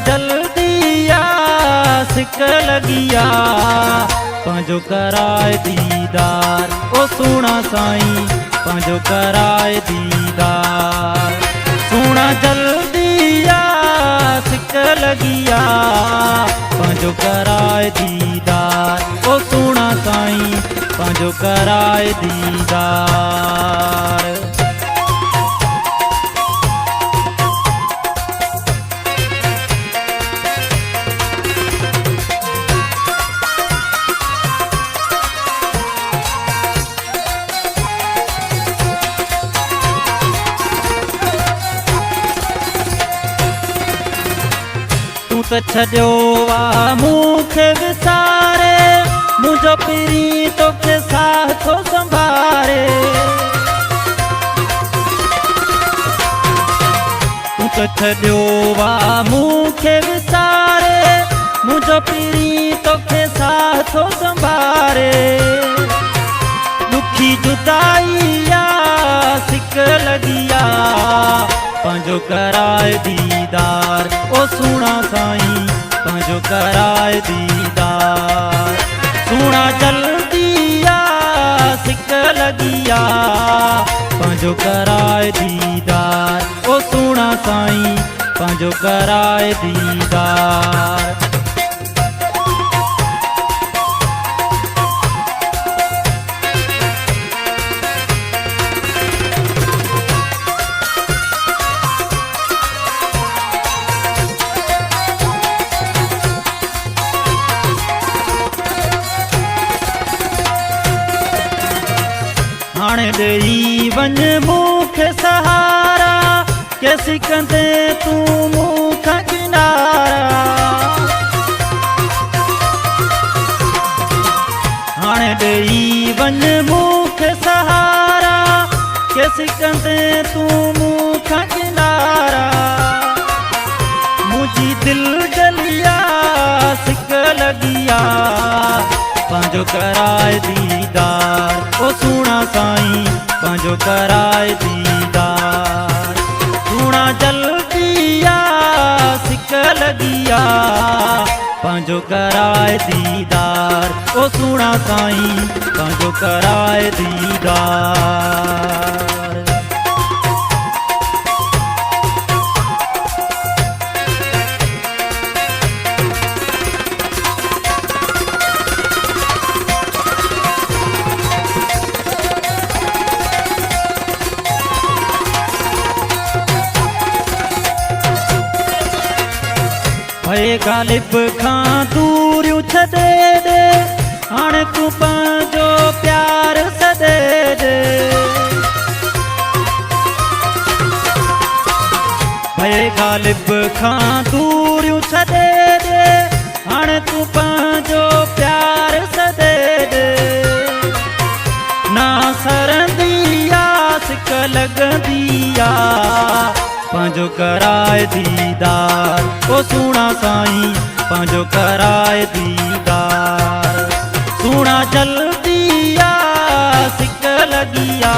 जल्दी सिक लगिया पंहिंजो कराए दीदार। ओ सुना साईं पंहिंजो कराए दीदार। सुना जल्दी सिक लगिया पंहिंजो कराए दीदार। ओ सुना साईं पंहिंजो कराए दीदार। तू तो छो मूंखे विसारे मुझो पिरी तोखे साथो संभारे। तू तो छो मूंखे विसारे मुझो पिरी तोखे साथो संभारे। दुखी जुदाई सिक लगिया पंहिंजो कराए दीदार। ओ सुना साईं पंहिंजो कराए दीदार। सुना जल्दी सिक लगिया पंहिंजो कराए दीदार। ओ सुना साईं पंहिंजो कराए दीदार। हाणे ॾेई वञ मूंखे सहारा कैसी कंदे तूं मूंखां किनारा। हाणे ॾेई वञ मूंखे सहारा कैसी कंदे तूं मूंखां किनारा। मुंहिंजी दिलि जलिया सिक लगिया पंहिंजो कराए दीदार। ओ सुना साईं पंहिंजो कराए दीदार। सुना जल्दी सिक लगिया पंहिंजो कराए दीदार। ओ सुना साईं पंहिंजो कराए दीदार। भई गालिब खां दूरियूं छॾे ॾे हाणे तूं पंहिंजो प्यार सॾे ॾे। भई गालिब खां दूरियूं छॾे ॾे हाणे तूं पंहिंजो प्यार सॾे ॾे। ना सरंदी सिक लॻंदी पंहिंजो कराए दीदार। ओ सुना साईं पंहिंजो कराए दीदार। सुना जल्दी सिक लगिया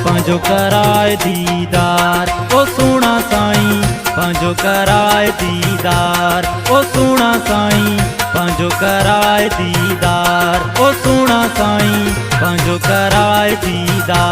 पंहिंजो कराए दीदार। ओ सुना साईं पंहिंजो कराए दीदार। ओ सुना साईं पंहिंजो कराए दीदार। ओ सुना साईं पंहिंजो कराए दीदार।